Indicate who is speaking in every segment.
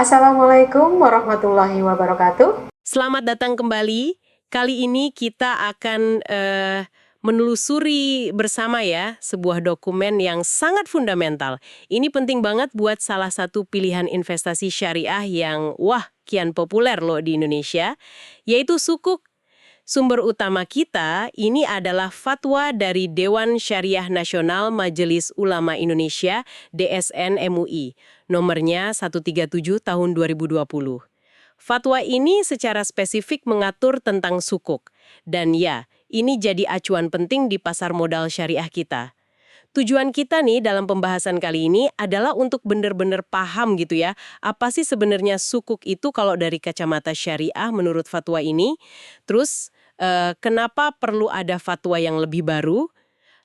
Speaker 1: Assalamualaikum warahmatullahi wabarakatuh.
Speaker 2: Selamat datang kembali. Kali ini kita akan menelusuri bersama ya sebuah dokumen yang sangat fundamental. Ini penting banget buat salah satu pilihan investasi syariah yang kian populer loh di Indonesia, yaitu Sukuk. Sumber utama kita ini adalah fatwa dari Dewan Syariah Nasional Majelis Ulama Indonesia (DSN MUI), nomornya 137 tahun 2020. Fatwa ini secara spesifik mengatur tentang sukuk. Dan ya, ini jadi acuan penting di pasar modal syariah kita. Tujuan kita nih dalam pembahasan kali ini adalah untuk benar-benar paham gitu ya, apa sih sebenarnya sukuk itu kalau dari kacamata syariah menurut fatwa ini. Terus, kenapa perlu ada fatwa yang lebih baru,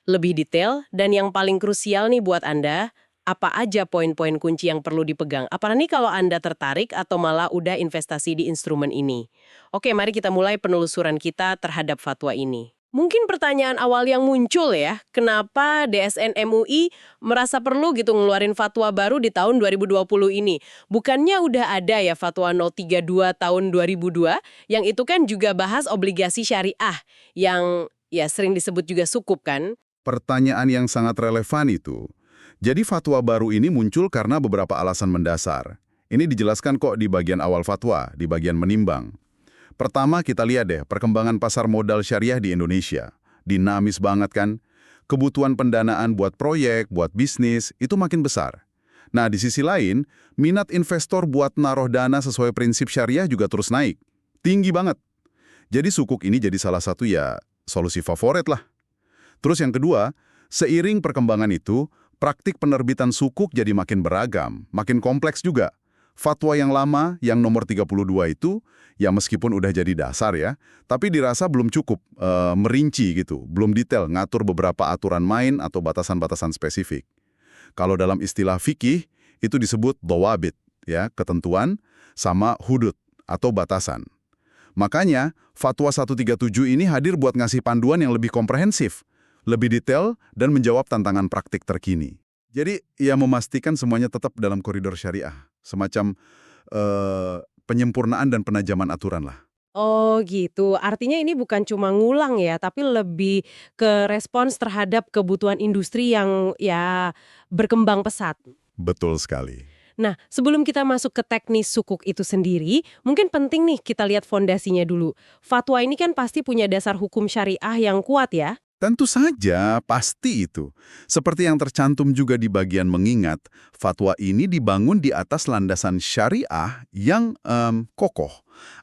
Speaker 2: lebih detail, dan yang paling krusial nih buat Anda, apa aja poin-poin kunci yang perlu dipegang? Apalagi kalau Anda tertarik atau malah udah investasi di instrumen ini. Oke, mari kita mulai penelusuran kita terhadap fatwa ini. Mungkin pertanyaan awal yang muncul ya, kenapa DSN MUI merasa perlu gitu ngeluarin fatwa baru di tahun 2020 ini? Bukannya udah ada ya fatwa 032 tahun 2002, yang itu kan juga bahas obligasi syariah, yang ya sering disebut juga sukuk kan?
Speaker 3: Pertanyaan yang sangat relevan itu. Jadi fatwa baru ini muncul karena beberapa alasan mendasar. Ini dijelaskan kok di bagian awal fatwa, di bagian menimbang. Pertama kita lihat deh perkembangan pasar modal syariah di Indonesia. Dinamis banget kan? Kebutuhan pendanaan buat proyek, buat bisnis, itu makin besar. Nah di sisi lain, minat investor buat naruh dana sesuai prinsip syariah juga terus naik. Tinggi banget. Jadi sukuk ini jadi salah satu ya solusi favorit lah. Terus yang kedua, seiring perkembangan itu, praktik penerbitan sukuk jadi makin beragam, makin kompleks juga. Fatwa yang lama, yang nomor 32 itu, ya meskipun udah jadi dasar ya, tapi dirasa belum cukup merinci gitu, belum detail ngatur beberapa aturan main atau batasan-batasan spesifik. Kalau dalam istilah fikih, itu disebut dhawabit, ya, ketentuan, sama hudud atau batasan. Makanya, Fatwa 137 ini hadir buat ngasih panduan yang lebih komprehensif, lebih detail, dan menjawab tantangan praktik terkini. Jadi, ia memastikan semuanya tetap dalam koridor syariah. Semacam penyempurnaan dan penajaman aturan lah.
Speaker 2: Oh gitu, artinya ini bukan cuma ngulang ya, tapi lebih ke respons terhadap kebutuhan industri yang ya berkembang pesat.
Speaker 3: Betul sekali.
Speaker 2: Nah, sebelum kita masuk ke teknis sukuk itu sendiri, mungkin penting nih kita lihat fondasinya dulu. Fatwa ini kan pasti punya dasar hukum syariah yang kuat ya?
Speaker 3: Tentu saja, pasti itu. Seperti yang tercantum juga di bagian mengingat, fatwa ini dibangun di atas landasan syariah yang kokoh.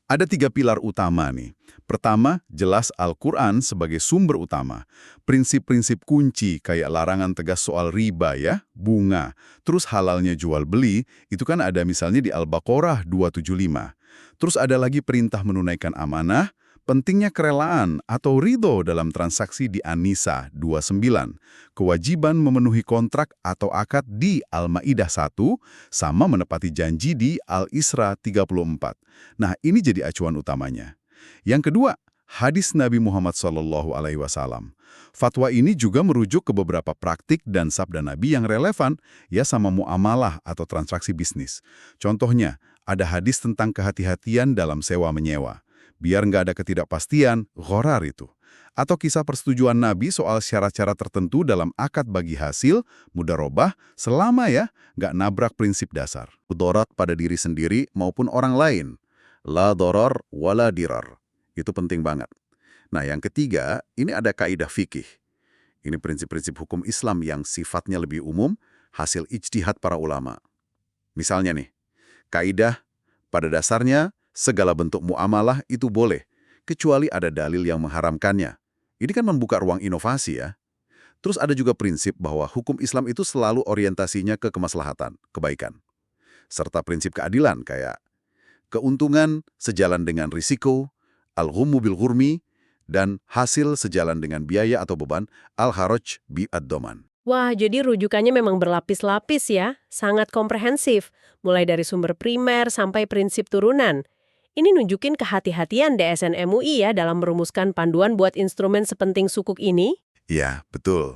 Speaker 3: Ada 3 pilar utama nih. Pertama, jelas Al-Quran sebagai sumber utama. Prinsip-prinsip kunci kayak larangan tegas soal riba ya, bunga. Terus halalnya jual beli, itu kan ada misalnya di Al-Baqarah 275. Terus ada lagi perintah menunaikan amanah, pentingnya kerelaan atau ridho dalam transaksi di An-Nisa 29, kewajiban memenuhi kontrak atau akad di Al-Maidah 1, sama menepati janji di Al-Isra 34. Nah, ini jadi acuan utamanya. Yang kedua, hadis Nabi Muhammad SAW. Fatwa ini juga merujuk ke beberapa praktik dan sabda Nabi yang relevan, ya sama muamalah atau transaksi bisnis. Contohnya, ada hadis tentang kehati-hatian dalam sewa-menyewa. Biar nggak ada ketidakpastian, ghorar itu. Atau kisah persetujuan Nabi soal syarat-syarat tertentu dalam akad bagi hasil, mudharabah, selama ya nggak nabrak prinsip dasar. Mudarat pada diri sendiri maupun orang lain. La darar wala dirar. Itu penting banget. Nah yang ketiga, ini ada kaidah fikih. Ini prinsip-prinsip hukum Islam yang sifatnya lebih umum, hasil ijtihad para ulama. Misalnya nih, kaidah pada dasarnya, segala bentuk muamalah itu boleh, kecuali ada dalil yang mengharamkannya. Ini kan membuka ruang inovasi ya. Terus ada juga prinsip bahwa hukum Islam itu selalu orientasinya ke kemaslahatan, kebaikan. Serta prinsip keadilan kayak keuntungan sejalan dengan risiko, al-ghummu bil ghurmi, dan hasil sejalan dengan biaya atau beban, al-haraj bi ad-doman.
Speaker 2: Wah, jadi rujukannya memang berlapis-lapis ya, sangat komprehensif, mulai dari sumber primer sampai prinsip turunan. Ini nunjukin kehati-hatian DSN MUI ya dalam merumuskan panduan buat instrumen sepenting sukuk ini.
Speaker 3: Ya, betul.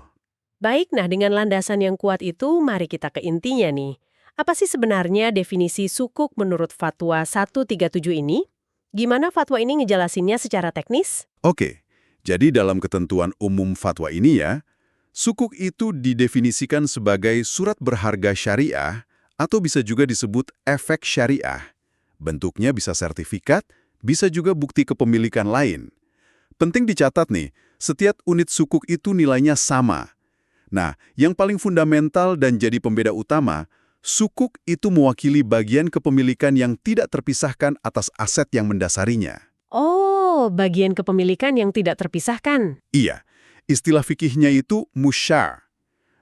Speaker 2: Baik, nah dengan landasan yang kuat itu, mari kita ke intinya nih. Apa sih sebenarnya definisi sukuk menurut Fatwa 137 ini? Gimana fatwa ini ngejelasinnya secara teknis?
Speaker 3: Oke, jadi dalam ketentuan umum fatwa ini ya, sukuk itu didefinisikan sebagai surat berharga syariah atau bisa juga disebut efek syariah. Bentuknya bisa sertifikat, bisa juga bukti kepemilikan lain. Penting dicatat nih, setiap unit sukuk itu nilainya sama. Nah, yang paling fundamental dan jadi pembeda utama, sukuk itu mewakili bagian kepemilikan yang tidak terpisahkan atas aset yang mendasarinya.
Speaker 2: Oh, bagian kepemilikan yang tidak terpisahkan.
Speaker 3: Iya, istilah fikihnya itu musyar,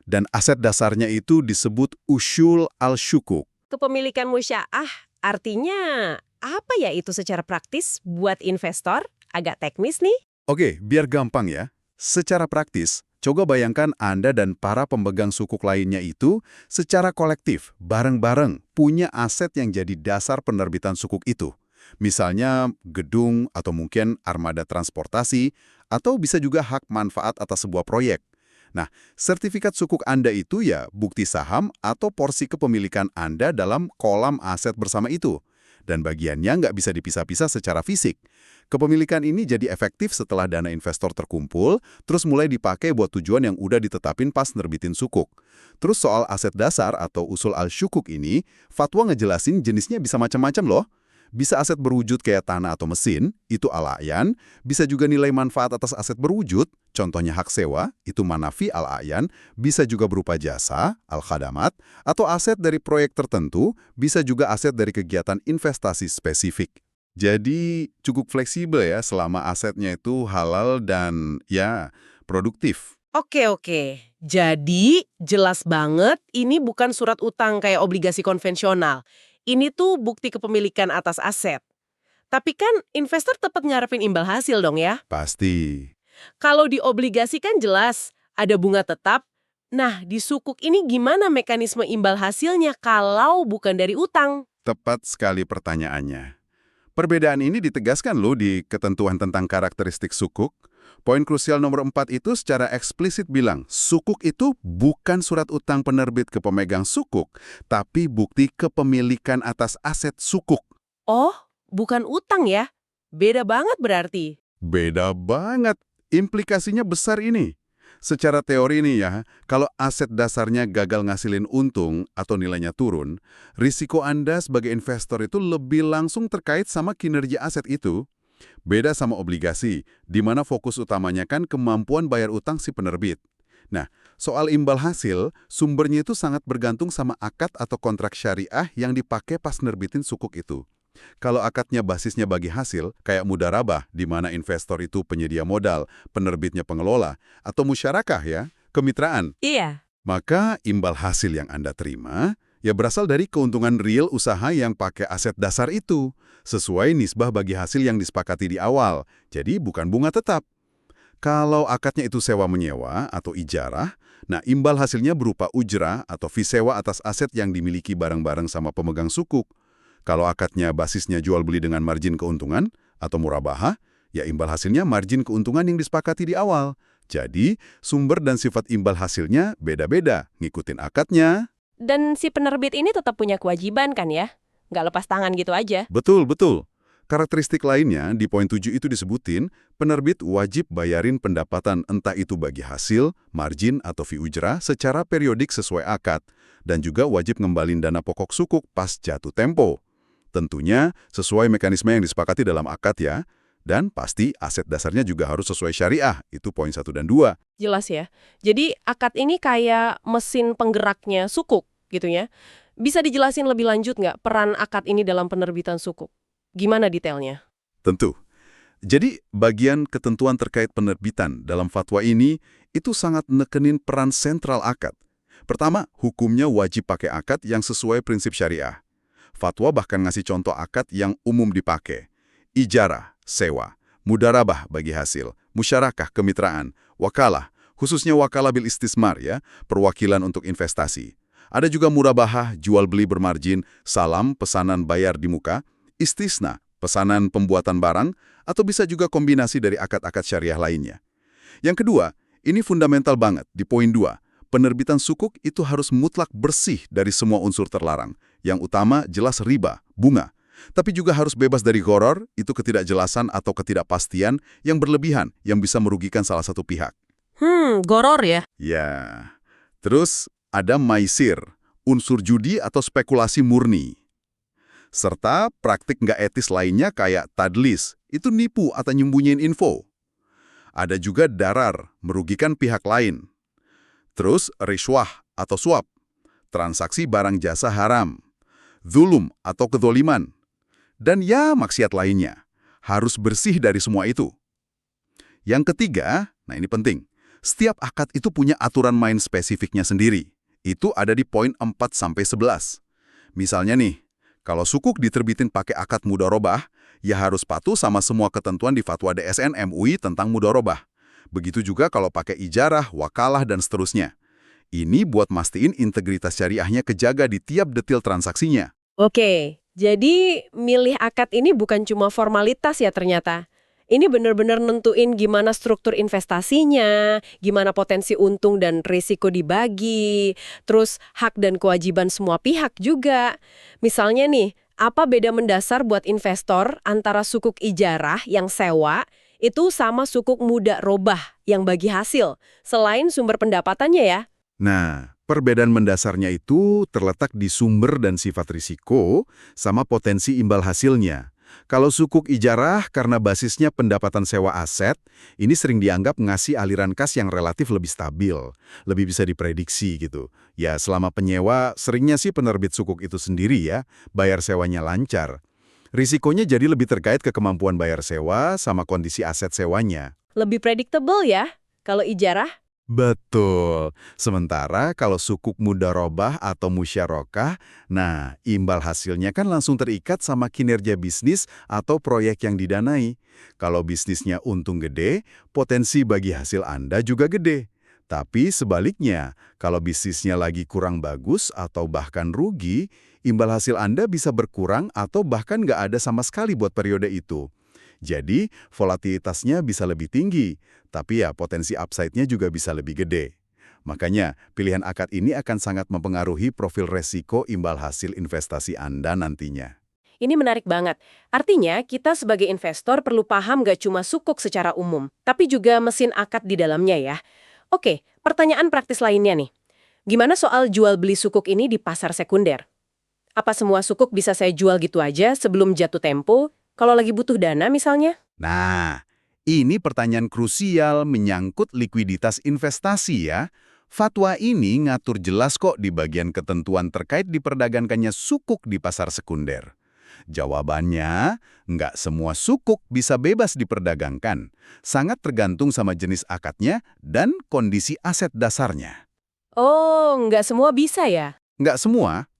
Speaker 3: dan aset dasarnya itu disebut usyul al-syukuk.
Speaker 2: Kepemilikan musya'ah artinya apa ya itu secara praktis buat investor? Agak teknis nih.
Speaker 3: Oke, biar gampang ya. Secara praktis, coba bayangkan Anda dan para pemegang sukuk lainnya itu secara kolektif, bareng-bareng, punya aset yang jadi dasar penerbitan sukuk itu. Misalnya gedung atau mungkin armada transportasi, atau bisa juga hak manfaat atas sebuah proyek. Nah, sertifikat sukuk Anda itu ya bukti saham atau porsi kepemilikan Anda dalam kolam aset bersama itu. Dan bagiannya nggak bisa dipisah-pisah secara fisik. Kepemilikan ini jadi efektif setelah dana investor terkumpul, terus mulai dipakai buat tujuan yang udah ditetapin pas nerbitin sukuk. Terus soal aset dasar atau usul al-syukuk ini, fatwa ngejelasin jenisnya bisa macam-macam loh. Bisa aset berwujud kayak tanah atau mesin, itu al-a'yan. Bisa juga nilai manfaat atas aset berwujud, contohnya hak sewa, itu manafi al-a'yan. Bisa juga berupa jasa, al-khadamat, atau aset dari proyek tertentu, bisa juga aset dari kegiatan investasi spesifik. Jadi cukup fleksibel ya selama asetnya itu halal dan ya produktif.
Speaker 2: Oke. Jadi, jelas banget ini bukan surat utang kayak obligasi konvensional. Ini tuh bukti kepemilikan atas aset. Tapi kan investor tetap ngarepin imbal hasil dong ya.
Speaker 3: Pasti.
Speaker 2: Kalau di obligasi kan jelas, ada bunga tetap. Nah, di sukuk ini gimana mekanisme imbal hasilnya kalau bukan dari utang?
Speaker 3: Tepat sekali pertanyaannya. Perbedaan ini ditegaskan loh di ketentuan tentang karakteristik sukuk. Poin krusial nomor 4 itu secara eksplisit bilang, sukuk itu bukan surat utang penerbit ke pemegang sukuk, tapi bukti kepemilikan atas aset sukuk.
Speaker 2: Oh, bukan utang ya? Beda banget berarti.
Speaker 3: Beda banget. Implikasinya besar ini. Secara teori nih ya, kalau aset dasarnya gagal ngasilin untung atau nilainya turun, risiko Anda sebagai investor itu lebih langsung terkait sama kinerja aset itu. Beda sama obligasi, di mana fokus utamanya kan kemampuan bayar utang si penerbit. Nah, soal imbal hasil, sumbernya itu sangat bergantung sama akad atau kontrak syariah yang dipakai pas nerbitin sukuk itu. Kalau akadnya basisnya bagi hasil, kayak mudharabah, di mana investor itu penyedia modal, penerbitnya pengelola, atau musyarakah ya, kemitraan,
Speaker 2: Iya.
Speaker 3: maka imbal hasil yang Anda terima ya berasal dari keuntungan real usaha yang pakai aset dasar itu, sesuai nisbah bagi hasil yang disepakati di awal, jadi bukan bunga tetap. Kalau akadnya itu sewa-menyewa atau ijarah, nah imbal hasilnya berupa ujrah atau fee sewa atas aset yang dimiliki bareng-bareng sama pemegang sukuk. Kalau akadnya basisnya jual beli dengan margin keuntungan atau murabahah, ya imbal hasilnya margin keuntungan yang disepakati di awal. Jadi, sumber dan sifat imbal hasilnya beda-beda, ngikutin akadnya.
Speaker 2: Dan si penerbit ini tetap punya kewajiban kan ya? Nggak lepas tangan gitu aja.
Speaker 3: Betul. Karakteristik lainnya di poin 7 itu disebutin, penerbit wajib bayarin pendapatan entah itu bagi hasil, margin, atau fee ujrah secara periodik sesuai akad, dan juga wajib ngembalin dana pokok sukuk pas jatuh tempo. Tentunya sesuai mekanisme yang disepakati dalam akad ya, dan pasti aset dasarnya juga harus sesuai syariah, itu poin 1 dan 2.
Speaker 2: Jelas ya. Jadi akad ini kayak mesin penggeraknya sukuk gitu ya. Bisa dijelasin lebih lanjut nggak peran akad ini dalam penerbitan sukuk? Gimana detailnya?
Speaker 3: Tentu. Jadi bagian ketentuan terkait penerbitan dalam fatwa ini itu sangat nekenin peran sentral akad. Pertama, hukumnya wajib pakai akad yang sesuai prinsip syariah. Fatwa bahkan ngasih contoh akad yang umum dipakai. Ijarah, sewa, mudharabah bagi hasil, musyarakah, kemitraan, wakalah, khususnya wakalah bil istismar ya, perwakilan untuk investasi. Ada juga murabahah, jual beli bermargin, salam, pesanan bayar di muka, istisna, pesanan pembuatan barang, atau bisa juga kombinasi dari akad-akad syariah lainnya. Yang kedua, ini fundamental banget di poin 2, penerbitan sukuk itu harus mutlak bersih dari semua unsur terlarang. Yang utama jelas riba, bunga. Tapi juga harus bebas dari gharar, itu ketidakjelasan atau ketidakpastian yang berlebihan yang bisa merugikan salah satu pihak.
Speaker 2: Goror ya?
Speaker 3: Ya. Terus ada maisir, unsur judi atau spekulasi murni. Serta praktik nggak etis lainnya kayak tadlis, itu nipu atau nyembunyiin info. Ada juga darar, merugikan pihak lain. Terus rishwah atau suap, transaksi barang jasa haram, zulum atau kedzoliman. Dan ya maksiat lainnya, harus bersih dari semua itu. Yang ketiga, nah ini penting, setiap akad itu punya aturan main spesifiknya sendiri. Itu ada di poin 4-11. Misalnya nih, kalau sukuk diterbitin pakai akad mudharabah, ya harus patuh sama semua ketentuan di Fatwa DSN MUI tentang mudharabah. Begitu juga kalau pakai ijarah, wakalah, dan seterusnya. Ini buat mastiin integritas syariahnya kejaga di tiap detil transaksinya.
Speaker 2: Oke, jadi milih akad ini bukan cuma formalitas ya ternyata. Ini benar-benar nentuin gimana struktur investasinya, gimana potensi untung dan risiko dibagi, terus hak dan kewajiban semua pihak juga. Misalnya nih, apa beda mendasar buat investor antara sukuk ijarah yang sewa itu sama sukuk mudharabah yang bagi hasil, selain sumber pendapatannya ya?
Speaker 3: Nah, perbedaan mendasarnya itu terletak di sumber dan sifat risiko sama potensi imbal hasilnya. Kalau sukuk ijarah karena basisnya pendapatan sewa aset, ini sering dianggap ngasih aliran kas yang relatif lebih stabil, lebih bisa diprediksi gitu. Ya, selama penyewa, seringnya sih penerbit sukuk itu sendiri ya, bayar sewanya lancar. Risikonya jadi lebih terkait ke kemampuan bayar sewa sama kondisi aset sewanya.
Speaker 2: Lebih predictable ya kalau ijarah?
Speaker 3: Betul. Sementara kalau sukuk mudharabah atau musyarakah, nah imbal hasilnya kan langsung terikat sama kinerja bisnis atau proyek yang didanai. Kalau bisnisnya untung gede, potensi bagi hasil Anda juga gede. Tapi sebaliknya, kalau bisnisnya lagi kurang bagus atau bahkan rugi, imbal hasil Anda bisa berkurang atau bahkan nggak ada sama sekali buat periode itu. Jadi, volatilitasnya bisa lebih tinggi, tapi ya potensi upside-nya juga bisa lebih gede. Makanya, pilihan akad ini akan sangat mempengaruhi profil resiko imbal hasil investasi Anda nantinya.
Speaker 2: Ini menarik banget. Artinya, kita sebagai investor perlu paham gak cuma sukuk secara umum, tapi juga mesin akad di dalamnya ya. Oke, pertanyaan praktis lainnya nih. Gimana soal jual beli sukuk ini di pasar sekunder? Apa semua sukuk bisa saya jual gitu aja sebelum jatuh tempo? Kalau lagi butuh dana misalnya?
Speaker 3: Nah, ini pertanyaan krusial menyangkut likuiditas investasi ya. Fatwa ini ngatur jelas kok di bagian ketentuan terkait diperdagangkannya sukuk di pasar sekunder. Jawabannya, nggak semua sukuk bisa bebas diperdagangkan. Sangat tergantung sama jenis akadnya dan kondisi aset dasarnya.
Speaker 2: Oh, nggak semua bisa ya?
Speaker 3: Nggak semua.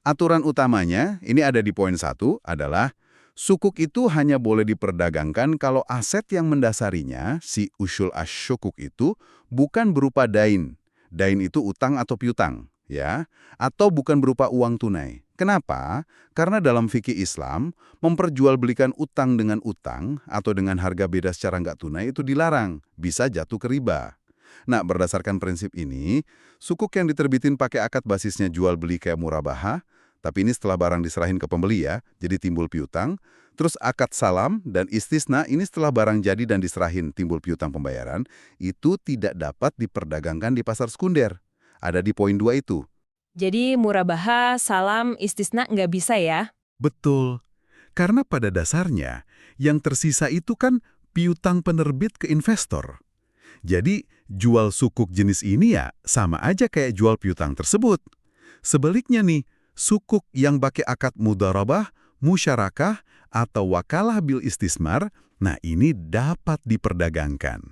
Speaker 3: Aturan utamanya, ini ada di poin 1, adalah sukuk itu hanya boleh diperdagangkan kalau aset yang mendasarinya, si usul asyukuk itu, bukan berupa dain. Dain itu utang atau piutang, ya, atau bukan berupa uang tunai. Kenapa? Karena dalam fikih Islam, memperjualbelikan utang dengan utang atau dengan harga beda secara nggak tunai itu dilarang, bisa jatuh ke riba. Nah, berdasarkan prinsip ini, sukuk yang diterbitin pakai akad basisnya jual beli kayak murabaha, tapi ini setelah barang diserahin ke pembeli ya, jadi timbul piutang. Terus akad salam dan istisna ini setelah barang jadi dan diserahin timbul piutang pembayaran, itu tidak dapat diperdagangkan di pasar sekunder. Ada di poin 2 itu.
Speaker 4: Jadi murabaha, salam, istisna nggak bisa ya?
Speaker 3: Betul. Karena pada dasarnya, yang tersisa itu kan piutang penerbit ke investor. Jadi, jual sukuk jenis ini ya sama aja kayak jual piutang tersebut. Sebaliknya nih, sukuk yang pakai akad mudharabah, musyarakah, atau wakalah bil istismar, nah ini dapat diperdagangkan.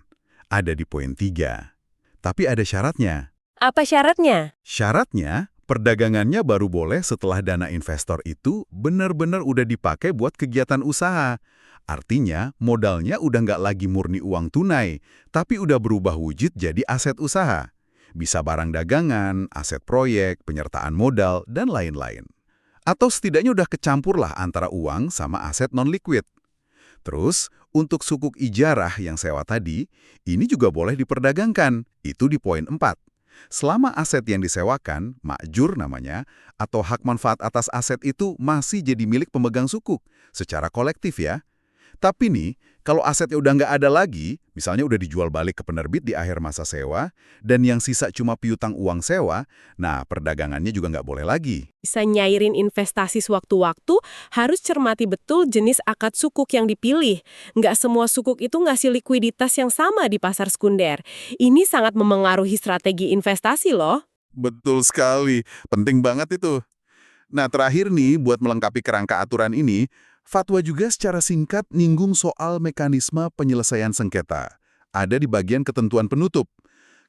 Speaker 3: Ada di poin 3. Tapi ada syaratnya.
Speaker 2: Apa syaratnya?
Speaker 3: Syaratnya, perdagangannya baru boleh setelah dana investor itu benar-benar udah dipakai buat kegiatan usaha. Artinya, modalnya udah nggak lagi murni uang tunai, tapi udah berubah wujud jadi aset usaha. Bisa barang dagangan, aset proyek, penyertaan modal, dan lain-lain. Atau setidaknya udah kecampur lah antara uang sama aset non-liquid. Terus, untuk sukuk ijarah yang sewa tadi, ini juga boleh diperdagangkan. Itu di poin 4. Selama aset yang disewakan, makjur namanya, atau hak manfaat atas aset itu masih jadi milik pemegang sukuk, secara kolektif ya. Tapi nih, kalau asetnya udah nggak ada lagi, misalnya udah dijual balik ke penerbit di akhir masa sewa, dan yang sisa cuma piutang uang sewa, nah perdagangannya juga nggak boleh lagi.
Speaker 2: Bisa nyairin investasi sewaktu-waktu, harus cermati betul jenis akad sukuk yang dipilih. Nggak semua sukuk itu ngasih likuiditas yang sama di pasar sekunder. Ini sangat memengaruhi strategi investasi loh.
Speaker 3: Betul sekali, penting banget itu. Nah, terakhir nih, buat melengkapi kerangka aturan ini, fatwa juga secara singkat nyinggung soal mekanisme penyelesaian sengketa. Ada di bagian ketentuan penutup.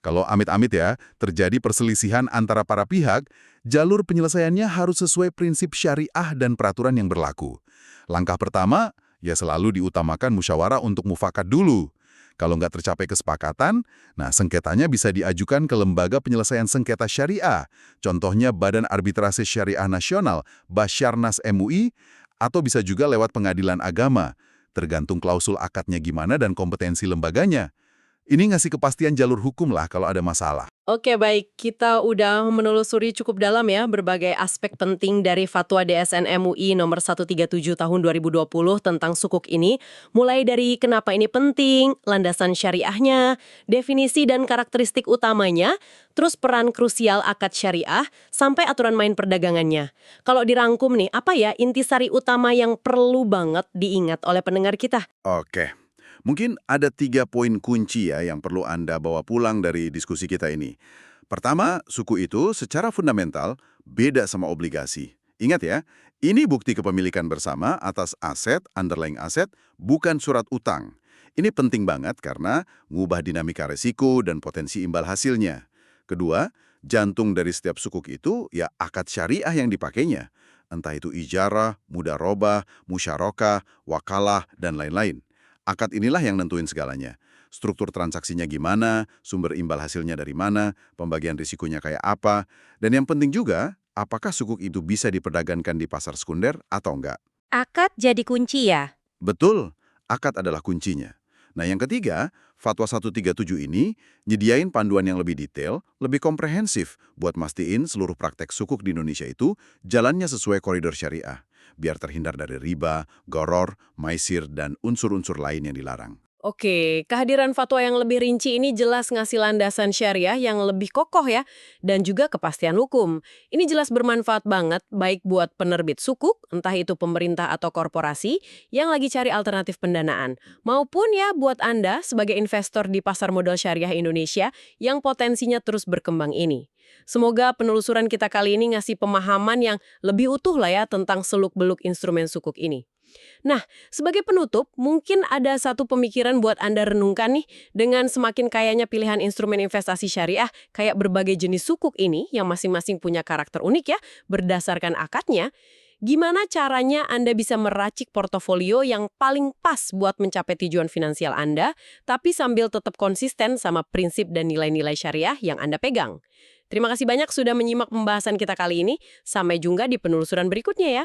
Speaker 3: Kalau amit-amit ya, terjadi perselisihan antara para pihak, jalur penyelesaiannya harus sesuai prinsip syariah dan peraturan yang berlaku. Langkah pertama, ya selalu diutamakan musyawarah untuk mufakat dulu. Kalau nggak tercapai kesepakatan, nah sengketanya bisa diajukan ke Lembaga Penyelesaian Sengketa Syariah, contohnya Badan Arbitrase Syariah Nasional, Basyarnas MUI, atau bisa juga lewat pengadilan agama, tergantung klausul akadnya gimana dan kompetensi lembaganya. Ini ngasih kepastian jalur hukum lah kalau ada masalah.
Speaker 2: Oke, baik. Kita udah menelusuri cukup dalam ya berbagai aspek penting dari Fatwa DSN MUI nomor 137 tahun 2020 tentang sukuk ini, mulai dari kenapa ini penting, landasan syariahnya, definisi dan karakteristik utamanya, terus peran krusial akad syariah, sampai aturan main perdagangannya. Kalau dirangkum nih, apa ya intisari utama yang perlu banget diingat oleh pendengar kita?
Speaker 3: Oke. Mungkin ada 3 poin kunci ya yang perlu Anda bawa pulang dari diskusi kita ini. Pertama, suku itu secara fundamental beda sama obligasi. Ingat ya, ini bukti kepemilikan bersama atas aset, underlying aset, bukan surat utang. Ini penting banget karena ngubah dinamika resiko dan potensi imbal hasilnya. Kedua, jantung dari setiap sukuk itu ya akad syariah yang dipakainya. Entah itu ijarah, mudharabah, musyarakah, wakalah, dan lain-lain. Akad inilah yang nentuin segalanya. Struktur transaksinya gimana, sumber imbal hasilnya dari mana, pembagian risikonya kayak apa, dan yang penting juga, apakah sukuk itu bisa diperdagangkan di pasar sekunder atau enggak.
Speaker 4: Akad jadi kunci ya?
Speaker 3: Betul, akad adalah kuncinya. Nah yang ketiga, Fatwa 137 ini nyediain panduan yang lebih detail, lebih komprehensif buat mastiin seluruh praktek sukuk di Indonesia itu jalannya sesuai koridor syariah, biar terhindar dari riba, goror, maisir, dan unsur-unsur lain yang dilarang.
Speaker 2: Oke, kehadiran fatwa yang lebih rinci ini jelas ngasih landasan syariah yang lebih kokoh ya, dan juga kepastian hukum. Ini jelas bermanfaat banget, baik buat penerbit sukuk, entah itu pemerintah atau korporasi, yang lagi cari alternatif pendanaan, maupun ya buat Anda sebagai investor di pasar modal syariah Indonesia yang potensinya terus berkembang ini. Semoga penelusuran kita kali ini ngasih pemahaman yang lebih utuh lah ya tentang seluk-beluk instrumen sukuk ini. Nah, sebagai penutup, mungkin ada satu pemikiran buat Anda renungkan nih, dengan semakin kayanya pilihan instrumen investasi syariah, kayak berbagai jenis sukuk ini, yang masing-masing punya karakter unik ya, berdasarkan akadnya, gimana caranya Anda bisa meracik portofolio yang paling pas buat mencapai tujuan finansial Anda, tapi sambil tetap konsisten sama prinsip dan nilai-nilai syariah yang Anda pegang. Terima kasih banyak sudah menyimak pembahasan kita kali ini, sampai jumpa di penelusuran berikutnya ya.